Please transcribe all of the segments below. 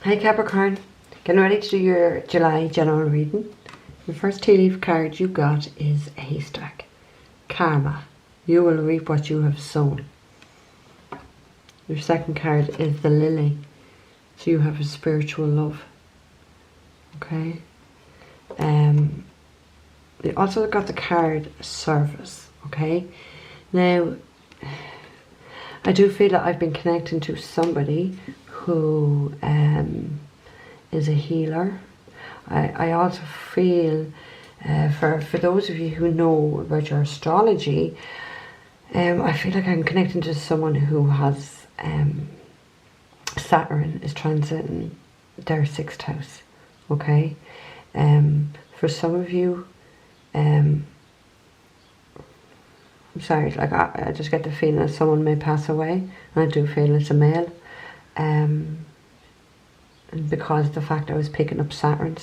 Hi Capricorn, getting ready to do your July general reading. The first tea leaf card you got is a haystack. Karma, you will reap what you have sown. Your second card is the lily, so you have a spiritual love. Okay. You also got the card service. Okay. Now, I do feel that I've been connecting to somebody who is a healer. I also feel, for those of you who know about your astrology, I feel like I'm connecting to someone who has Saturn is transiting their 6th house. Okay. For some of you, I'm sorry, like I just get the feeling that someone may pass away, and I do feel it's a male. And because of the fact I was picking up Saturn,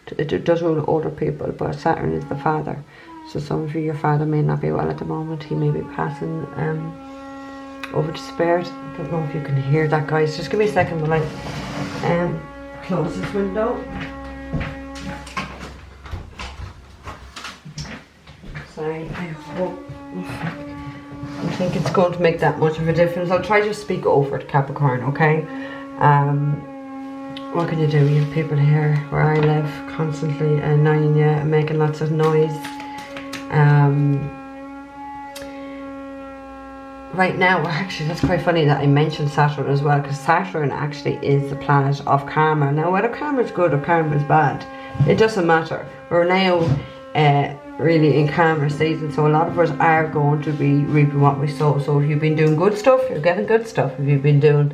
it does rule older people, but Saturn is the father. So some of you, your father may not be well at the moment. He may be passing over to spirit. I don't know if you can hear that, guys. Just give me a second while I close this window. Sorry, I don't think it's going to make that much of a difference. I'll try to speak over it, Capricorn, okay? What can you do? You have people here where I live constantly annoying you and making lots of noise. Right now, actually, that's quite funny that I mentioned Saturn as well, because Saturn actually is the planet of karma. Now, whether karma is good or karma is bad, it doesn't matter. We're now really in karma season, so a lot of us are going to be reaping what we sow. So if you've been doing good stuff, you're getting good stuff. If you've been doing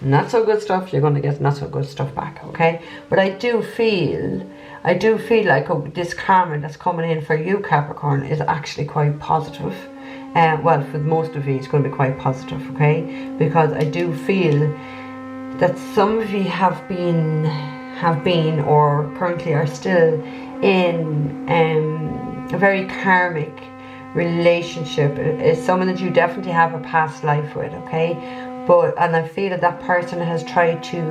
not so good stuff, you're going to get not so good stuff back, okay? But I do feel like this karma that's coming in for you, Capricorn, is actually quite positive. Well, for most of you, it's going to be quite positive, okay? Because I do feel that some of you have been or currently are still in a very karmic relationship. It's someone that you definitely have a past life with, okay? And I feel that person has tried to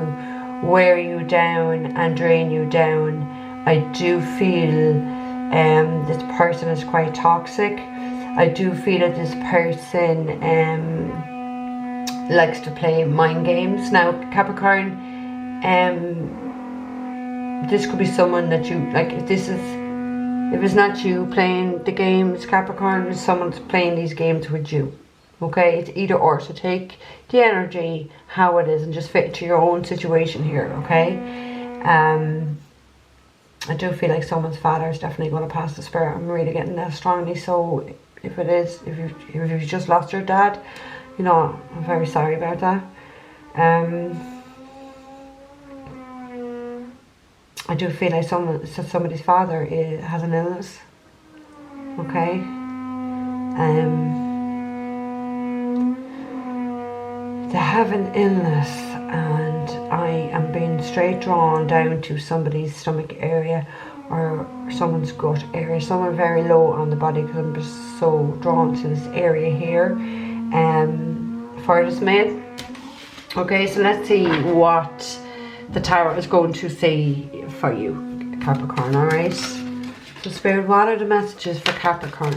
wear you down and drain you down. I do feel this person is quite toxic. I do feel that this person likes to play mind games. Now, Capricorn, this could be someone that you like. If it's not you playing the games, Capricorn, someone's playing these games with you. Okay, it's either or. So take the energy how it is and just fit it to your own situation here. Okay. I do feel like someone's father is definitely going to pass the spirit. I'm really getting that strongly. So if it is, if you just lost your dad, you know, I'm very sorry about that. I do feel like somebody's father has an illness. Okay. They have an illness, and I am being straight drawn down to somebody's stomach area or someone's gut area, someone very low on the body, because I'm just so drawn to this area here for this male. Okay, so let's see what the Tarot is going to say for you, Capricorn. Alright, so Spirit, what are the messages for Capricorn?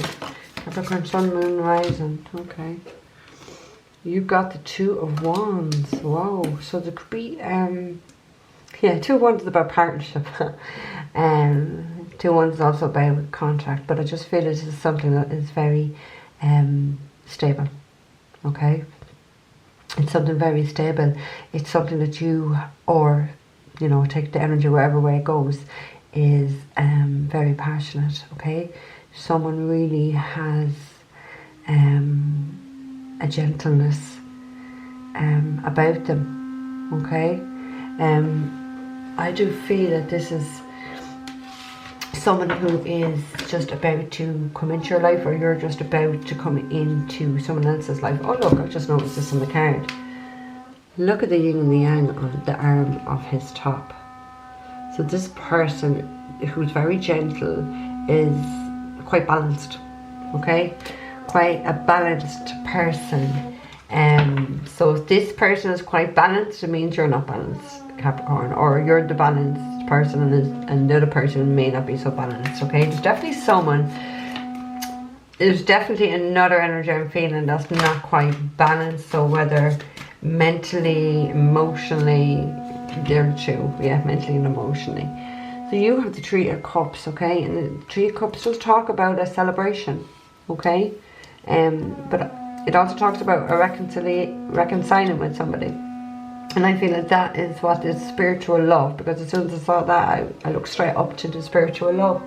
Capricorn, Sun, Moon, Rising. Okay, you got the 2 of Wands. Wow, so there could be yeah, 2 of Wands is about partnership. 2 of Wands is also about contract, but I just feel this is something that is very stable. Okay, it's something very stable. It's something that you, or you know, take the energy wherever way it goes, is very passionate. Okay, someone really has a gentleness about them. Okay, I do feel that this is someone who is just about to come into your life, or you're just about to come into someone else's life. Oh look, I just noticed this on the card. Look at the yin and the yang on the arm of his top. So this person who's very gentle is quite balanced. Okay, quite a balanced person. So if this person is quite balanced, it means you're not balanced, Capricorn, or you're the balanced person and the other person may not be so balanced, okay? There's definitely another energy I'm feeling that's not quite balanced. So whether mentally, emotionally, there too, yeah, mentally and emotionally. So you have the Three of Cups, okay? And the Three of Cups does talk about a celebration, okay? But it also talks about a reconciling with somebody. And I feel like that is what is spiritual love, because as soon as I saw that, I looked straight up to the spiritual love.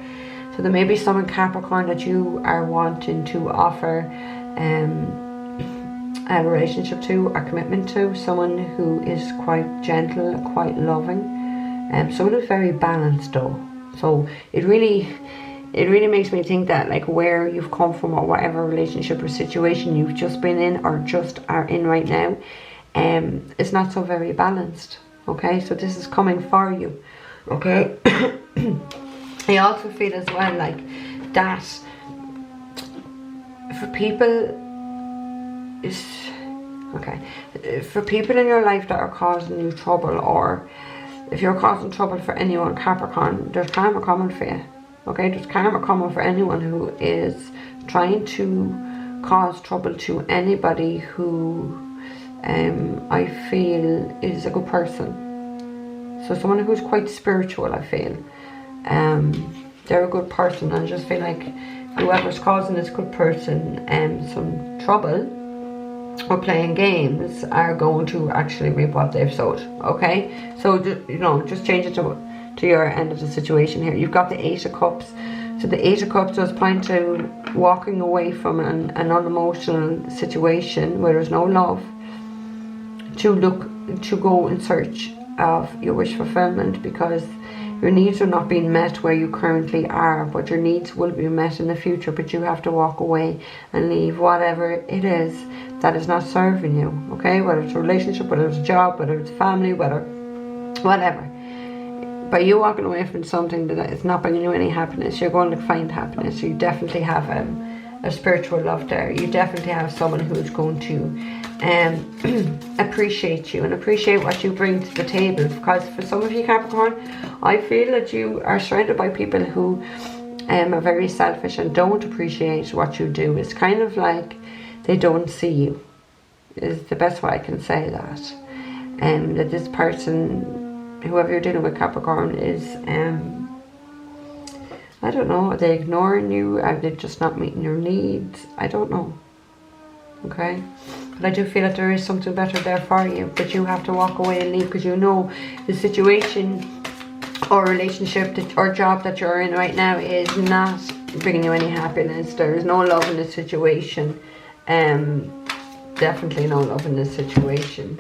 So there may be someone, Capricorn, that you are wanting to offer a relationship to, or commitment to, someone who is quite gentle, quite loving, someone who's very balanced though. So it really makes me think that, like, where you've come from, or whatever relationship or situation you've just been in or just are in right now, it's not so very balanced, okay? So this is coming for you, okay? I also feel as well like that for people is, okay, for people in your life that are causing you trouble, or if you're causing trouble for anyone, Capricorn, there's karma coming for you. Okay, there's karma coming for anyone who is trying to cause trouble to anybody who I feel is a good person. So someone who's quite spiritual, I feel. They're a good person, and I just feel like whoever's causing this good person some trouble or playing games are going to actually reap what they've sowed. Okay, so just change it to your end of the situation here. You've got the Eight of Cups. So the Eight of Cups does point to walking away from an unemotional situation where there's no love, to go in search of your wish fulfillment, because your needs are not being met where you currently are, but your needs will be met in the future. But you have to walk away and leave whatever it is that is not serving you, okay? Whether it's a relationship, whether it's a job, whether it's family, whatever. By you walking away from something that is not bringing you any happiness, you're going to find happiness. So you definitely have a spiritual love there. You definitely have someone who's going to appreciate you and appreciate what you bring to the table. Because for some of you, Capricorn, I feel that you are surrounded by people who are very selfish and don't appreciate what you do. It's kind of like they don't see you, is the best way I can say that. That this person, whoever you're dealing with, Capricorn, is I don't know, are they ignoring you? Are they just not meeting your needs? I don't know, okay? But I do feel that there is something better there for you, but you have to walk away and leave, because you know the situation or relationship or job that you're in right now is not bringing you any happiness. There is no love in this situation. Definitely no love in this situation.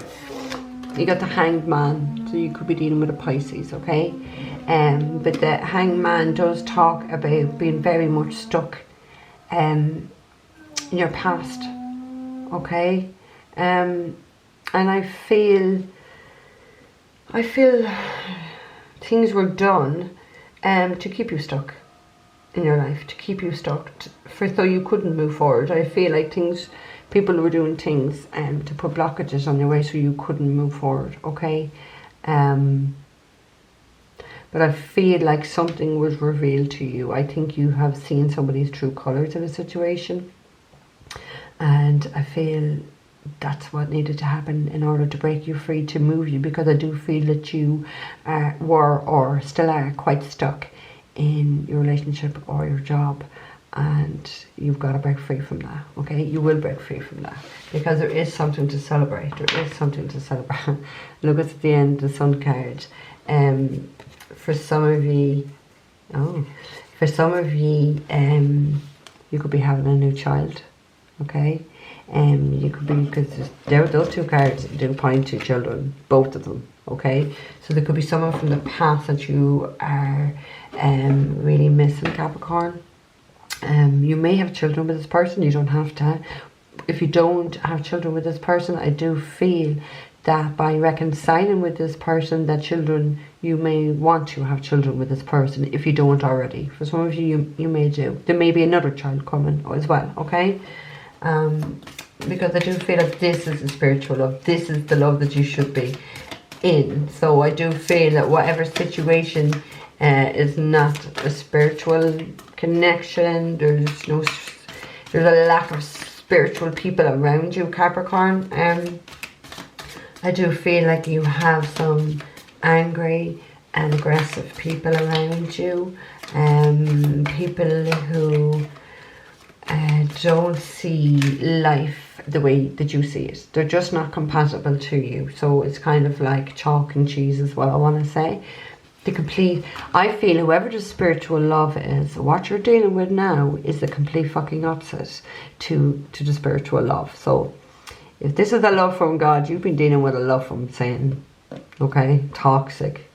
You got the Hanged Man, so you could be dealing with a Pisces, okay? But the Hanged Man does talk about being very much stuck in your past, okay? And I feel things were done to keep you stuck in your life, to keep you stuck, so you couldn't move forward. I feel like people were doing things to put blockages on your way so you couldn't move forward, okay? But I feel like something was revealed to you. I think you have seen somebody's true colours in a situation, and I feel that's what needed to happen in order to break you free, to move you, because I do feel that you were, or still are, quite stuck in your relationship or your job, and you've got to break free from that, okay? You will break free from that, because there is something to celebrate. There is something to celebrate. Look at the end, the Sun card. For some of you, you could be having a new child, okay? You could be, because those two cards do point to children, both of them, okay? So there could be someone from the past that you are really missing, Capricorn. You may have children with this person. You don't have to. If you don't have children with this person, I do feel that by reconciling with this person, that you may want to have children with this person if you don't already. For some of you, you may do. There may be another child coming as well, okay? because I do feel like this is the spiritual love. This is the love that you should be in. So I do feel that whatever situation is not a spiritual connection, there's a lack of spiritual people around you, Capricorn. I do feel like you have some angry and aggressive people around you, people who don't see life the way that you see it. They're just not compatible to you. So it's kind of like chalk and cheese is what I want to say. I feel whoever the spiritual love is, what you're dealing with now is the complete fucking opposite to the spiritual love. So if this is a love from God, you've been dealing with a love from Satan. Okay? Toxic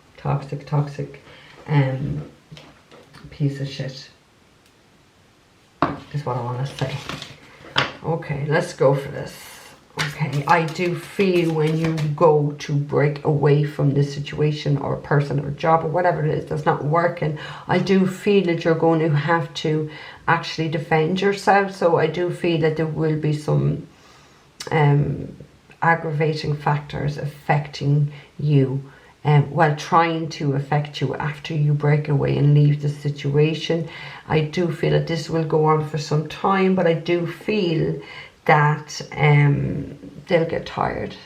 piece of shit is what I want to say. Okay, let's go for this. Okay, I do feel when you go to break away from this situation or person or job or whatever it is that's not working, I do feel that you're going to have to actually defend yourself. So I do feel that there will be some aggravating factors affecting you, while trying to affect you after you break away and leave the situation. I do feel that this will go on for some time, but I do feel that they'll get tired.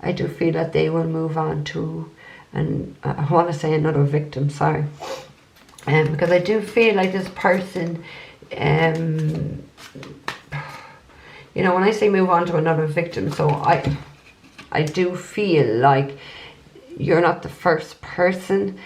I do feel that they will move on to, and I want to say another victim, sorry. Because I do feel like this person, you know, when I say move on to another victim, so I do feel like you're not the first person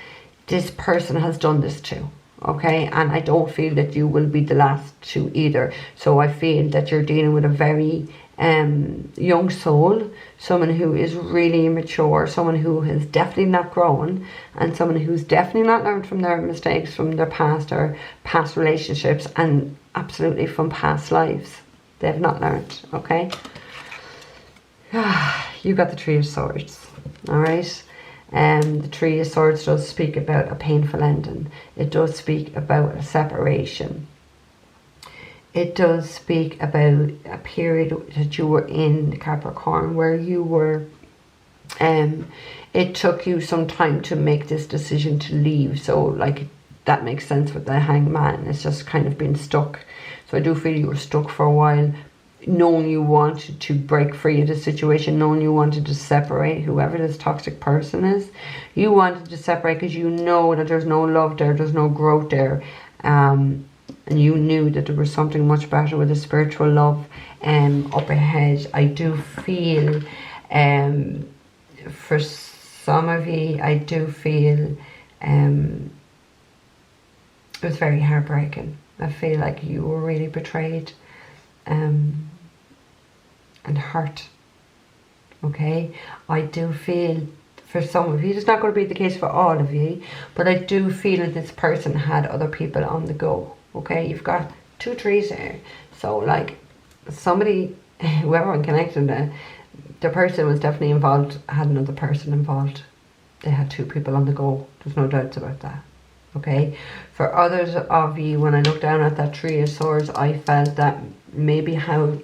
this person has done this to. Okay, and I don't feel that you will be the last to either. So I feel that you're dealing with a very young soul, someone who is really immature, someone who has definitely not grown, and someone who's definitely not learned from their mistakes from their past or past relationships, and absolutely from past lives. They have not learned. Okay, you got the Three of Swords. All right. The Three of Swords does speak about a painful ending. It does speak about a separation. It does speak about a period that you were in, Capricorn, where you were, it took you some time to make this decision to leave. So like that makes sense with the Hangman. It's just kind of been stuck. So I do feel you were stuck for a while, knowing you wanted to break free of the situation, knowing you wanted to separate, whoever this toxic person is, you wanted to separate because you know that there's no love there, there's no growth there, and you knew that there was something much better with the spiritual love up ahead. I do feel, for some of you, I do feel it was very heartbreaking. I feel like you were really betrayed and hurt. Okay, I do feel for some of you, it's not going to be the case for all of you, but I do feel that this person had other people on the go. Okay, you've got 2 trees there, so like somebody, whoever I'm connecting to, the person was definitely involved, had another person involved. They had 2 people on the go. There's no doubts about that. Okay, for others of you, when I look down at that Three of Swords, I felt that maybe how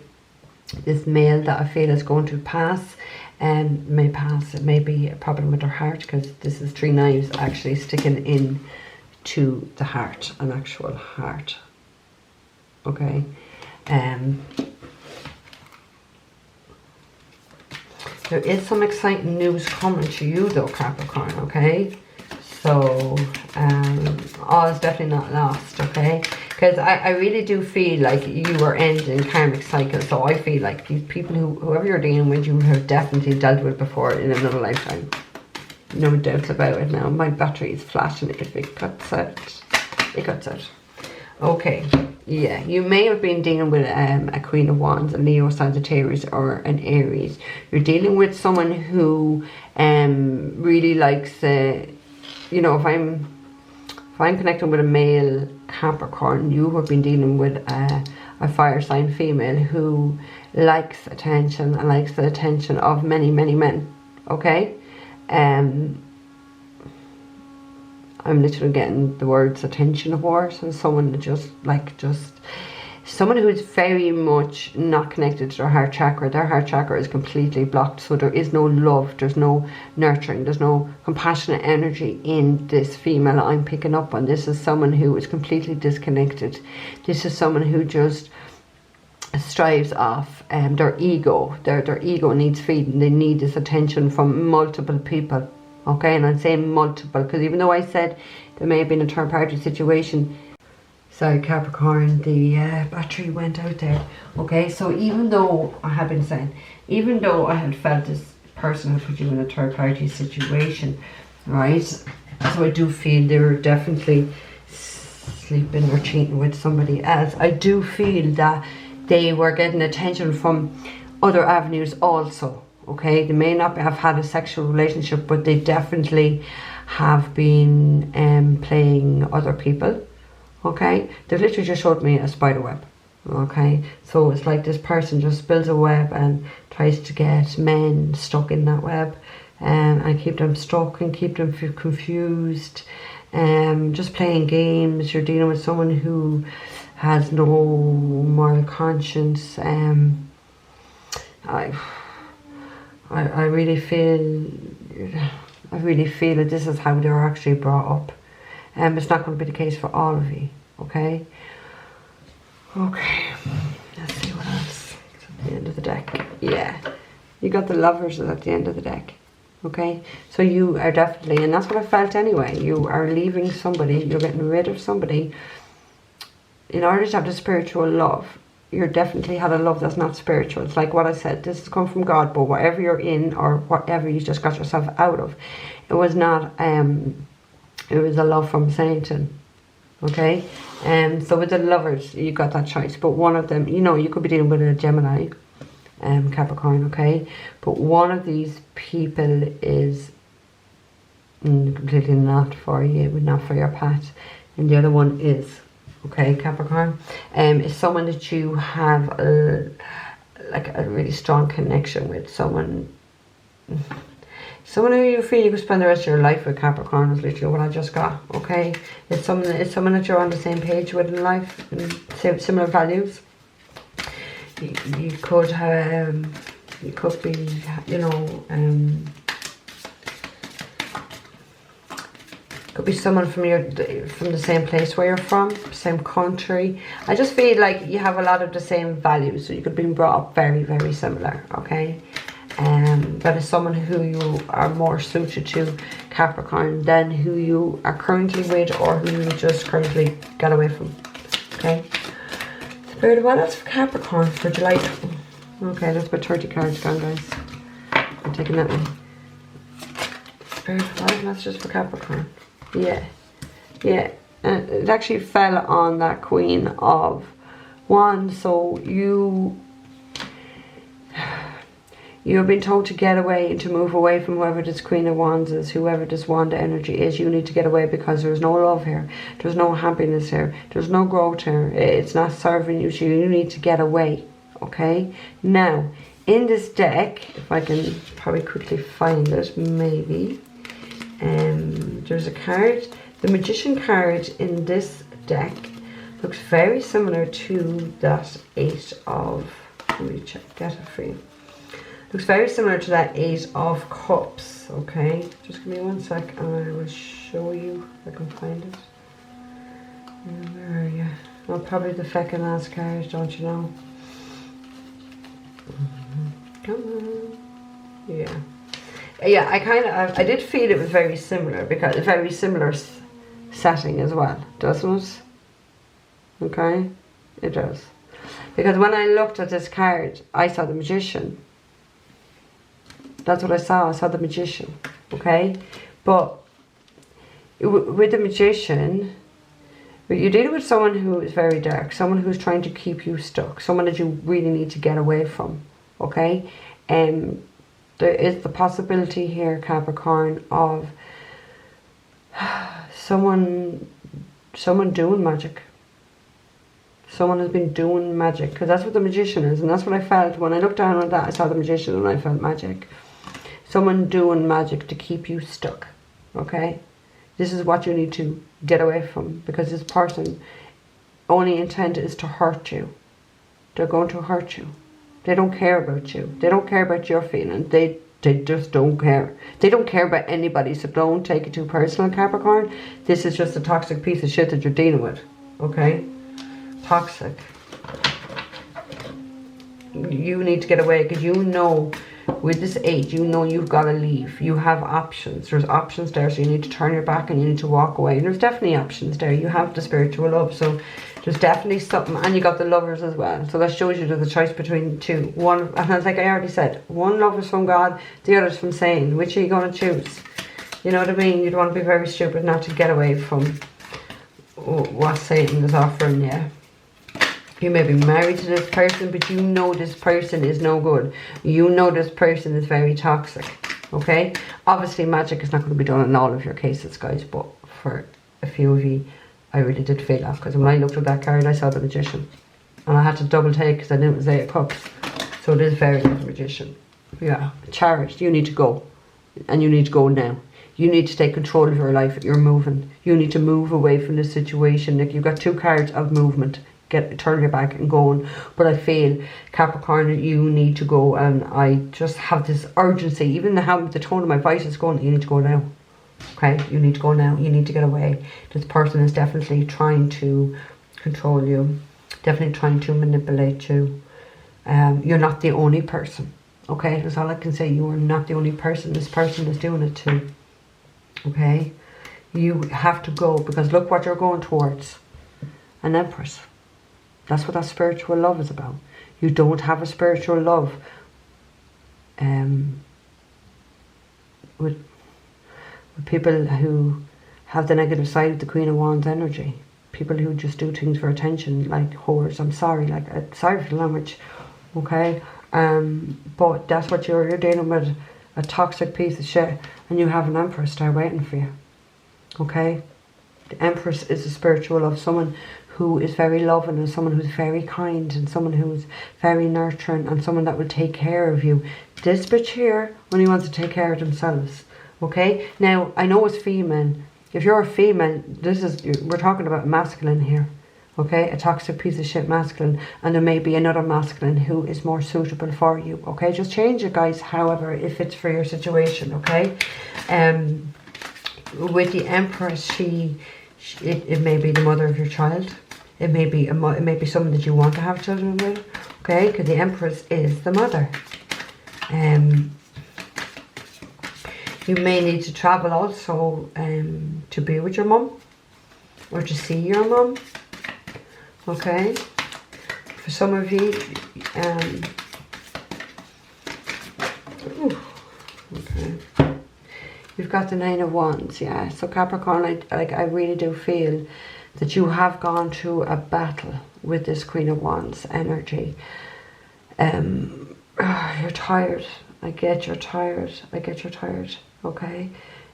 this male that I feel is going to pass may pass. It may be a problem with their heart, because this is 3 knives actually sticking in to the heart, an actual heart. Okay, there is some exciting news coming to you though, Capricorn. Okay, so all is definitely not lost. Okay, because I really do feel like you are ending karmic cycles. So I feel like these people, whoever you're dealing with, you have definitely dealt with before in another lifetime. No doubts about it now. My battery is flashing. If it cuts out, it cuts out. Okay, yeah, you may have been dealing with a Queen of Wands, a Leo, Sagittarius, or an Aries. You're dealing with someone who really likes, you know, if I'm connecting with a male Capricorn, you have been dealing with a fire sign female who likes attention and likes the attention of many, many men. Okay, I'm literally getting the words attention whore. So someone that just someone who is very much not connected to their heart chakra. Their heart chakra is completely blocked, so there is no love, there's no nurturing, there's no compassionate energy in this female I'm picking up on. This is someone who is completely disconnected. This is someone who just strives off their ego. Their ego needs feeding. They need this attention from multiple people. Okay, and I'm saying multiple because even though I said there may have been a third party situation, sorry Capricorn, the battery went out there. Okay, so even though I have been saying, even though I had felt this person would put you in a third party situation, right? So I do feel they were definitely sleeping or cheating with somebody else. I do feel that they were getting attention from other avenues also. Okay, they may not have had a sexual relationship, but they definitely have been playing other people. Okay, they've literally just showed me a spider web. Okay, so it's like this person just builds a web and tries to get men stuck in that web, and keep them stuck and keep them confused, just playing games. You're dealing with someone who has no moral conscience. I really feel that this is how they were actually brought up. It's not going to be the case for all of you. Okay. Okay. Let's see what else. It's at the end of the deck. Yeah. You got the Lovers at the end of the deck. Okay. So you are definitely, and that's what I felt anyway. You are leaving somebody. You're getting rid of somebody in order to have the spiritual love. You're definitely had a love that's not spiritual. It's like what I said, this has come from God, but whatever you're in or whatever you just got yourself out of, it was not, it was a love from Satan. Okay, so with the Lovers, you got that choice, but one of them, you know, you could be dealing with a Gemini, Capricorn, okay, but one of these people is completely not for you, not for your path, and the other one is. Okay, Capricorn, is someone that you have like a really strong connection with, someone who you feel you could spend the rest of your life with. Capricorn is literally what I just got. Okay, it's someone that you're on the same page with in life, and similar values. You could have, you could be, you know, could be someone from the same place where you're from, same country. I just feel like you have a lot of the same values, so you could be brought up very, very similar. Okay, but it's someone who you are more suited to, Capricorn, than who you are currently with or who you just currently got away from. Okay, Spirit, what else for Capricorn for July? Okay, that's about 30 cards gone, guys. I'm taking that one. Spirit, what else just for Capricorn? Yeah, yeah, and it actually fell on that Queen of Wands. So you have been told to get away and to move away from whoever this Queen of Wands is, whoever this Wand energy is. You need to get away because there's no love here, there's no happiness here, there's no growth here. It's not serving you, so you need to get away. Okay, now in this deck, if I can probably quickly find it, maybe. There's a card, the Magician card in this deck looks very similar to that Eight of, let me check, get it for you. Looks very similar to that Eight of Cups. Okay, just give me 1 sec and I will show you if I can find it. Where are you? Oh, probably the second last card, don't you know? Come on. Yeah. Yeah, I did feel it was very similar, because a very similar setting as well, doesn't it? Okay, it does. Because when I looked at this card, I saw the Magician. That's what I saw the Magician, okay? But with the Magician, you're dealing with someone who is very dark, someone who's trying to keep you stuck, someone that you really need to get away from, okay? There is the possibility here, Capricorn, of someone doing magic. Someone has been doing magic, because that's what the Magician is, and that's what I felt when I looked down on that. I saw the Magician and I felt magic. Someone doing magic to keep you stuck. Okay, this is what you need to get away from, because this person only intent is to hurt you. They're going to hurt you. They don't care about you. They don't care about your feelings. They just don't care. They don't care about anybody, so don't take it too personal, Capricorn. This is just a toxic piece of shit that you're dealing with, okay? Toxic. You need to get away, because you know, with this 8, you know you've got to leave. You have options. There's options there, so you need to turn your back and you need to walk away. And there's definitely options there. You have the spiritual love, so there's definitely something. And you got the lovers as well, so that shows you there's a choice between the two. One, and like I already said, one love is from God, the other's from Satan. Which are you going to choose? You know what I mean? You'd want to be very stupid not to get away from what Satan is offering you. You may be married to this person, but you know this person is no good. You know this person is very toxic, okay? Obviously, magic is not going to be done in all of your cases, guys, but for a few of you, I really did feel that, because when I looked at that card, I saw the Magician. And I had to double take, because I knew it was 8 of Cups. So it is very like the Magician. Yeah, Chariot, you need to go. And you need to go now. You need to take control of your life. You're moving. You need to move away from this situation. Like, you've got 2 cards of movement. Turn your back and going. But I feel, Capricorn, you need to go, and I just have this urgency. Even the tone of my voice is going, you need to go now. Okay, you need to go now. You need to get away. This person is definitely trying to control you, definitely trying to manipulate you. You're not the only person. Okay, that's all I can say. You are not the only person. This person is doing it too. Okay, you have to go, because look what you're going towards. An Empress. That's what that spiritual love is about. You don't have a spiritual love with people who have the negative side of the Queen of Wands energy. People who just do things for attention, like whores. I'm sorry, sorry for the language, okay? But that's what you're dealing with, a toxic piece of shit, and you have an Empress there waiting for you, okay? The Empress is a spiritual love, someone who is very loving, and someone who's very kind, and someone who's very nurturing, and someone that will take care of you. This bitch here only wants to take care of themselves, okay? Now, I know it's female. If you're a female, we're talking about masculine here, okay? A toxic piece of shit masculine, and there may be another masculine who is more suitable for you, okay? Just change it, guys, however, if it's for your situation, okay? With the Empress, it may be the mother of your child. It may be someone that you want to have children with, okay? Because the Empress is the mother. You may need to travel also to be with your mum, or to see your mum, okay? For some of you, okay. You've got the 9 of Wands, yeah. So Capricorn, I really do feel that you have gone through a battle with this Queen of Wands energy. You're tired. I get you're tired. I get you're tired, okay?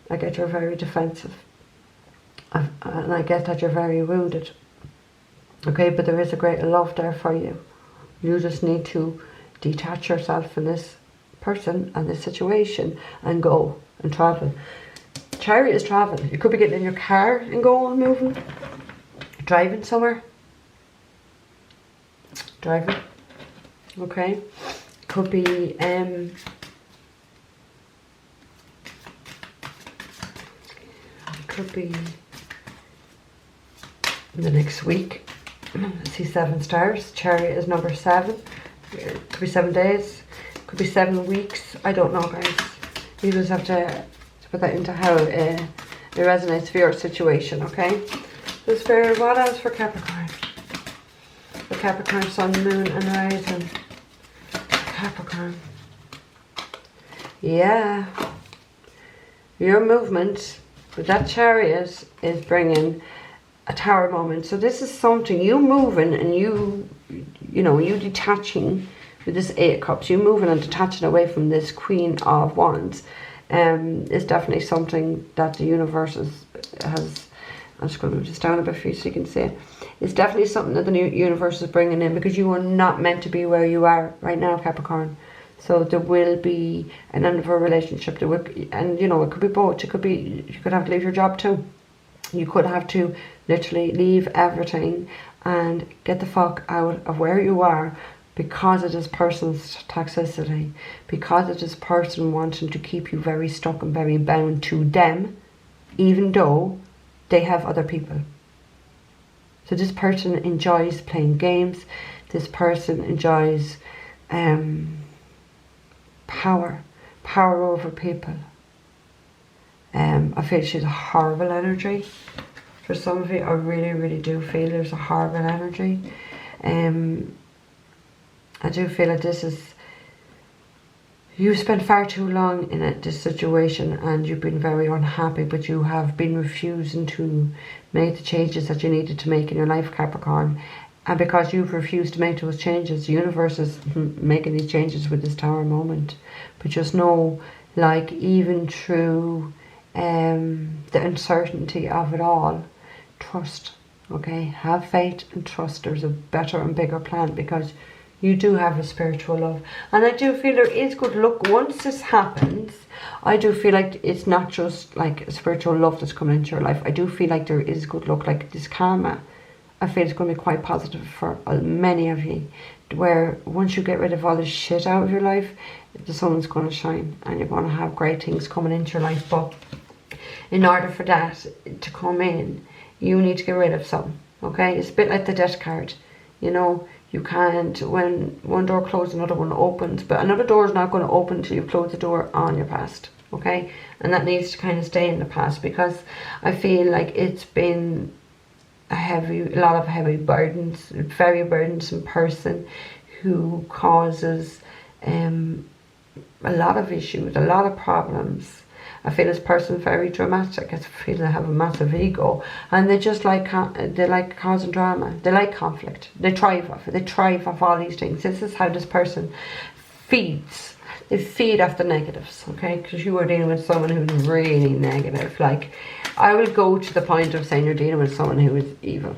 I get you're very defensive. And I get that you're very wounded. Okay, but there is a great love there for you. You just need to detach yourself from this person and this situation and go and travel. Chariot is travel. You could be getting in your car and going, moving. Driving somewhere. Driving. Okay. Could be in the next week. I see 7 stars. Chariot is number 7. Could be 7 days. Could be 7 weeks. I don't know, guys. You just have to put that into how it resonates for your situation, okay? This for what else for Capricorn? For Capricorn, Sun, Moon, and Rising. Capricorn. Yeah. Your movement with that Chariot is bringing a Tower moment. So this is something, you moving and you detaching with this 8 of Cups. You moving and detaching away from this Queen of Wands. Is definitely something that the universe has. I'm just going to move this down a bit for you so you can see it. It's definitely something that the universe is bringing in, because you are not meant to be where you are right now, Capricorn. So there will be an end of a relationship. And it could be both. It could be, you could have to leave your job too. You could have to literally leave everything and get the fuck out of where you are because of this person's toxicity, because of this person wanting to keep you very stuck and very bound to them, even though they have other people. So this person enjoys playing games. This person enjoys power over people. I feel she's a horrible energy. For some of you, I really do feel there's a horrible energy. I do feel that this is, you spent far too long in this situation and you've been very unhappy, but you have been refusing to make the changes that you needed to make in your life, Capricorn. And because you've refused to make those changes, the universe is making these changes with this Tower moment. But just know, like, even through the uncertainty of it all, trust, okay? Have faith and trust there's a better and bigger plan, because you do have a spiritual love. And I do feel there is good luck. Once this happens, I do feel like it's not just like a spiritual love that's coming into your life. I do feel like there is good luck, like this karma. I feel it's going to be quite positive for many of you, where once you get rid of all this shit out of your life, the sun's going to shine and you're going to have great things coming into your life. But in order for that to come in, you need to get rid of something, okay? It's a bit like the death card, you know. You can't, when one door closes, another one opens, but another door is not going to open until you close the door on your past, okay? And that needs to kind of stay in the past, because I feel like it's been a lot of heavy burdens, a very burdensome person who causes a lot of issues, a lot of problems. I feel this person's very dramatic. I feel they have a massive ego, and they just like causing drama. They like conflict. They thrive off it. They thrive off all these things. This is how this person feeds. They feed off the negatives, okay? Because you are dealing with someone who's really negative. Like, I will go to the point of saying you're dealing with someone who is evil.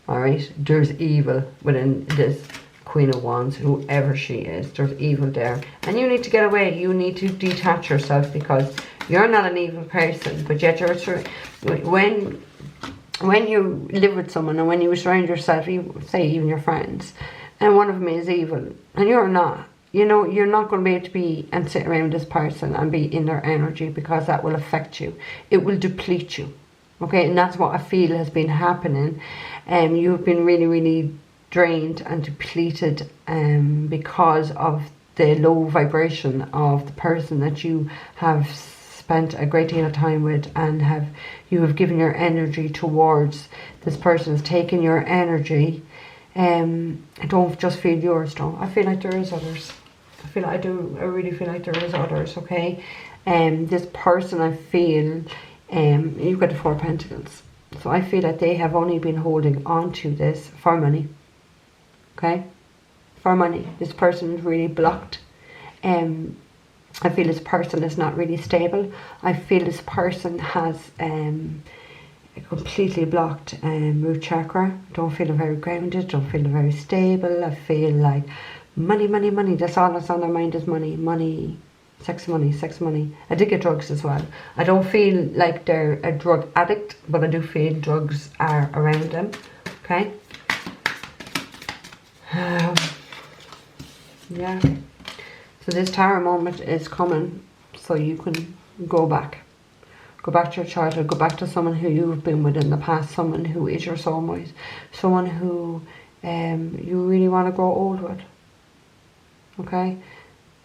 All right, there's evil within this Queen of Wands, whoever she is. There's evil there, and you need to get away. You need to detach yourself, because you're not an evil person, but yet you're when you live with someone and when you surround yourself, say even your friends, and one of them is evil and you're not, you know, you're not going to be able to be and sit around this person and be in their energy, because that will affect you. It will deplete you, okay? And that's what I feel has been happening. You've been really drained and depleted because of the low vibration of the person that you have spent a great deal of time with, and you have given your energy towards. This person has taken your energy. I don't just feel yours, though. I feel like there is others. I really feel like there is others, okay? This person, I feel, you've got the Four of Pentacles. So I feel that they have only been holding on to this for money, okay? For money. This person is really blocked. I feel this person is not really stable. I feel this person has completely blocked root chakra. Don't feel very grounded, don't feel very stable. I feel like money. That's all that's on their mind is money, sex money. I did get drugs as well. I don't feel like they're a drug addict, but I do feel drugs are around them, okay? Yeah. So this Tower moment is coming, so you can go back to your childhood, go back to someone who you've been with in the past, someone who is your soulmate, someone who you really want to grow old with, okay?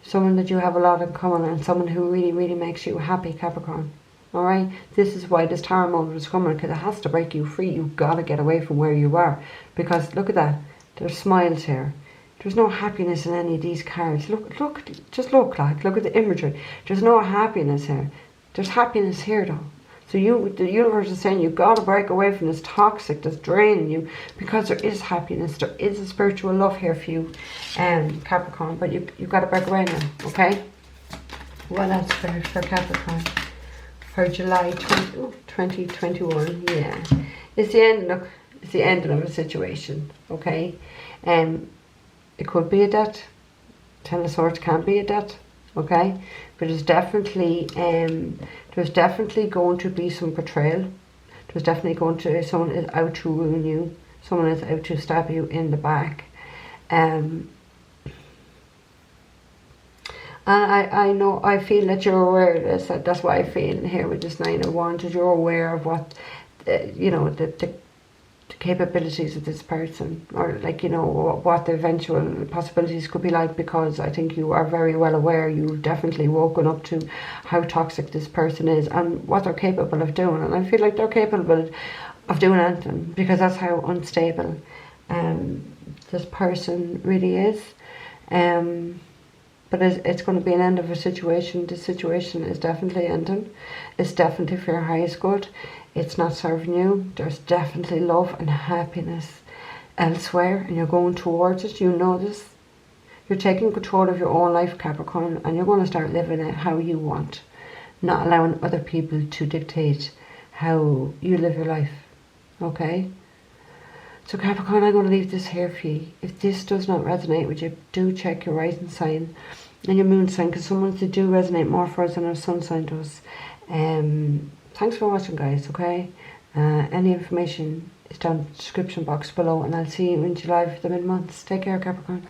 Someone that you have a lot in common, and someone who really makes you happy, Capricorn. All right, this is why this Tower moment is coming, because it has to break you free. You've got to get away from where you are, because look at that, there's smiles here. There's no happiness in any of these cards. Look, just look at the imagery. There's no happiness here. There's happiness here, though. So the universe is saying you've got to break away from this toxic, that's draining you, because there is happiness. There is a spiritual love here for you, Capricorn. But you've got to break away now, okay? What else for Capricorn? For July 2021, yeah. It's the end. Look, it's the ending of a situation, okay? It could be a debt. Ten of Swords can be a debt, okay? But there's definitely going to be some betrayal. There's definitely going to, someone is out to ruin you. Someone is out to stab you in the back. And I know, I feel that you're aware of this. That's what I feel here with this 9 of Wands, that you're aware of what, you know, the capabilities of this person, or like, you know, what the eventual possibilities could be like, because I think you are very well aware, you've definitely woken up to how toxic this person is and what they're capable of doing. And I feel like they're capable of doing anything, because that's how unstable this person really is. But it's going to be an end of a situation. This situation is definitely ending. It's definitely for your highest good. It's not serving you. There's definitely love and happiness elsewhere, and you're going towards it. You know this. You're taking control of your own life, Capricorn, and you're going to start living it how you want, not allowing other people to dictate how you live your life. Okay? So Capricorn, I'm going to leave this here for you. If this does not resonate with you, do check your rising sign and your moon sign, because some ones they do resonate more for us than our sun sign does. Thanks for watching, guys, okay? Any information is down in the description box below, and I'll see you in July for the mid-months. Take care, Capricorn.